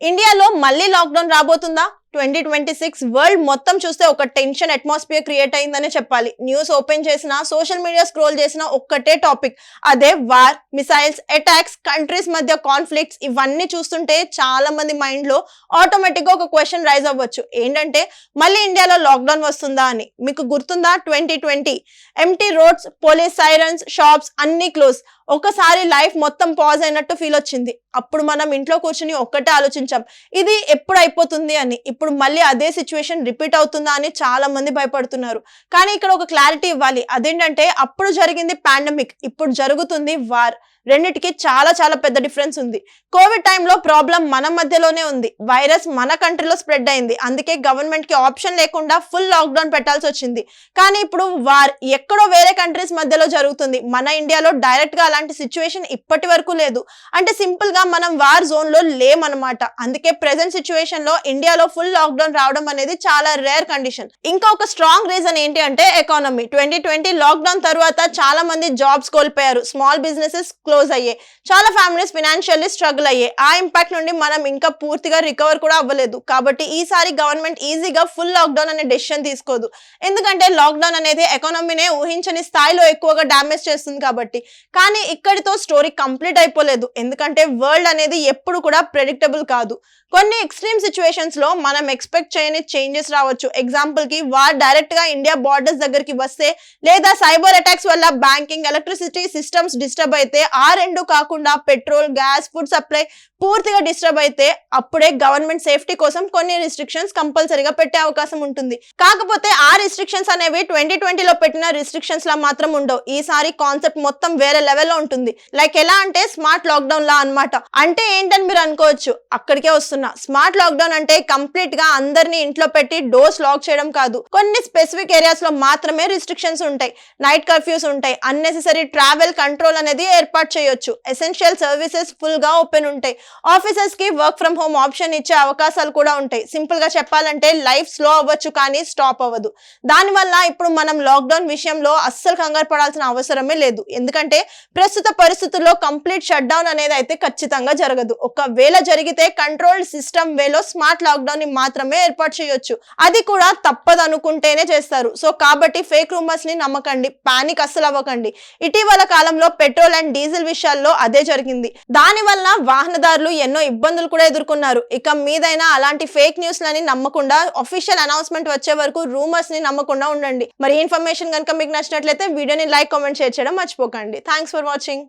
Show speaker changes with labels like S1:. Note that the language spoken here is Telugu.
S1: ఇండియాలో మళ్ళీ లాక్డౌన్ రాబోతుందా? 2026 వరల్డ్ మొత్తం చూస్తే ఒక టెన్షన్ అట్మాస్ఫియర్ క్రియేట్ అయిందనే చెప్పాలి. న్యూస్ ఓపెన్ చేసినా, సోషల్ మీడియా స్క్రోల్ చేసినా ఒక్కటే టాపిక్, అదే వార్, మిసైల్స్, అటాక్స్, కంట్రీస్ మధ్య కాన్ఫ్లిక్ట్స్. ఇవన్నీ చూస్తుంటే చాలా మంది మైండ్ లో ఆటోమేటిక్ గా ఒక క్వశ్చన్ రైజ్ అవ్వచ్చు. ఏంటంటే మళ్ళీ ఇండియాలో లాక్డౌన్ వస్తుందా అని. మీకు గుర్తుందా 2020 empty roads, police sirens, shops అన్ని క్లోజ్. ఒకసారి లైఫ్ మొత్తం పాజ్ అయినట్టు ఫీల్ వచ్చింది. అప్పుడు మనం ఇంట్లో కూర్చుని ఒక్కటే ఆలోచించాం, ఇది ఎప్పుడు అయిపోతుంది అని. ఇప్పుడు మళ్ళీ అదే సిచ్యువేషన్ రిపీట్ అవుతుందా అని చాలా మంది భయపడుతున్నారు. కానీ ఇక్కడ ఒక క్లారిటీ ఇవ్వాలి. అదేంటంటే అప్పుడు జరిగింది పాండమిక్, ఇప్పుడు జరుగుతుంది వార్. రెండిటికి చాలా చాలా పెద్ద డిఫరెన్స్ ఉంది. కోవిడ్ టైంలో ప్రాబ్లం మన మధ్యలోనే ఉంది. వైరస్ మన కంట్రీలో స్ప్రెడ్ అయింది. అందుకే గవర్నమెంట్ కి ఆప్షన్ లేకుండా ఫుల్ లాక్డౌన్ పెట్టాల్సి వచ్చింది. కానీ ఇప్పుడు వార్ ఎక్కడో వేరే కంట్రీస్ మధ్యలో జరుగుతుంది. మన ఇండియాలో డైరెక్ట్ గా అలాంటి సిచ్యువేషన్ ఇప్పటి వరకు లేదు. అంటే సింపుల్ గా మనం వార్ జోన్ లో లేమన్నమాట. అందుకే ప్రెసెంట్ సిచ్యువేషన్ లో ఇండియాలో ఫుల్ లాక్డౌన్ రావడం అనేది చాలా రేర్ కండిషన్. ఇంకా ఒక స్ట్రాంగ్ రీజన్ ఏంటి అంటే ఎకానమీ. 2020 లాక్డౌన్ తర్వాత చాలా మంది జాబ్స్ కోల్పోయారు. స్మాల్ బిజినెసెస్ క్లోజ్ అయ్యాయి. చాలా ఫ్యామిలీస్ ఫైనాన్షియల్లీ స్ట్రగుల్ అయ్యాయి. ఆ ఇంపాక్ట్ నుండి మనం ఇంకా పూర్తిగా రికవర్ కూడా అవ్వలేదు. కాబట్టి ఈసారి గవర్నమెంట్ ఈజీగా ఫుల్ లాక్డౌన్ అనే డెసిషన్ తీసుకోదు. ఎందుకంటే లాక్డౌన్ అనేది ఎకానమీనే ఊహించని స్థాయిలో ఎక్కువగా డ్యామేజ్ చేస్తుంది కాబట్టి. కానీ ఇక్కడితో స్టోరీ కంప్లీట్ అయిపోలేదు. ఎందుకంటే వరల్డ్ అనేది ఎప్పుడు కూడా ప్రెడిక్టబుల్ కాదు. కొన్ని ఎక్స్ట్రీమ్ సిచ్యువేషన్స్ లో మనం ఎక్స్పెక్ట్ చేయని చేంజెస్ రావచ్చు. ఎగ్జాంపుల్ కి వార్ డైరెక్ట్ గా ఇండియా బార్డర్స్ దగ్గరికి వస్తే, లేదా సైబర్ అటాక్స్ వల్ల బ్యాంకింగ్, ఎలక్ట్రిసిటీ సిస్టమ్స్ డిస్టర్బ్ అయితే, ఆ రెండు కాకుండా పెట్రోల్, గ్యాస్, ఫుడ్ సప్లై పూర్తిగా డిస్టర్బ్ అయితే, అప్పుడే గవర్నమెంట్ సేఫ్టీ కోసం కొన్ని రిస్ట్రిక్షన్స్ కంపల్సరీగా పెట్టే అవకాశం ఉంటుంది. కాకపోతే ఆ రిస్ట్రిక్షన్స్ అనేవి 2020లో పెట్టిన రిస్ట్రిక్షన్స్ లా మాత్రం ఉండవు. ఈసారి కాన్సెప్ట్ మొత్తం వేరే లెవెల్లో ఉంటుంది. లైక్ ఎలా అంటే స్మార్ట్ లాక్డౌన్ లా అన్నమాట. అంటే ఏంటని మీరు అనుకోవచ్చు. అక్కడికే వస్తున్నా. స్మార్ట్ లాక్డౌన్ అంటే కంప్లీట్ గా అందరినీ ఇంట్లో పెట్టి డోర్స్ లాక్ చేయడం కాదు. కొన్ని స్పెసిఫిక్ ఏరియాస్ లో మాత్రమే రిస్ట్రిక్షన్స్ ఉంటాయి. నైట్ కర్ఫ్యూస్ ఉంటాయి. అన్నెసెసరీ ట్రావెల్ కంట్రోల్ అనేది ఏర్పాటు చేయొచ్చు. ఎసెన్షియల్ సర్వీసెస్ ఫుల్ గా ఓపెన్ ఉంటాయి. ఆఫీసర్స్ కి వర్క్ ఫ్రమ్ హోమ్ ఆప్షన్ ఇచ్చే అవకాశాలు కూడా ఉంటాయి. సింపుల్ గా చెప్పాలంటే లైఫ్ స్లో అవ్వచ్చు కానీ స్టాప్ అవ్వదు. దానివల్ల ఇప్పుడు మనం లాక్డౌన్ విషయంలో అస్సలు కంగారు పడాల్సిన అవసరమే లేదు. ఎందుకంటే ప్రస్తుత పరిస్థితుల్లో కంప్లీట్ షట్ డౌన్ అనేది అయితే ఖచ్చితంగా జరగదు. ఒకవేళ జరిగితే కంట్రోల్డ్ సిస్టమ్ వేలో స్మార్ట్ లాక్డౌన్ ని మాత్రమే ఏర్పాటు చేయొచ్చు. అది కూడా తప్పదు అనుకుంటేనే చేస్తారు. సో కాబట్టి ఫేక్ రూమర్స్ ని నమ్మకండి, పానిక్ అస్సలు అవ్వకండి. ఇటీవల కాలంలో పెట్రోల్ అండ్ డీజిల్ విషయాల్లో అదే జరిగింది. దానివల్ల వాహనదారులు ఎన్నో ఇబ్బందులు కూడా ఎదుర్కొన్నారు. ఇక మీదైనా అలాంటి ఫేక్ న్యూస్ లని నమ్మకుండా, అఫీషియల్ అనౌన్స్మెంట్ వచ్చే వరకు రూమర్స్ ని నమ్మకుండా ఉండండి. మరి ఇన్ఫర్మేషన్ కనుక మీకు నచ్చినట్లయితే వీడియోని లైక్, కామెంట్, షేర్ చేయడం మర్చిపోకండి. Thanks for watching.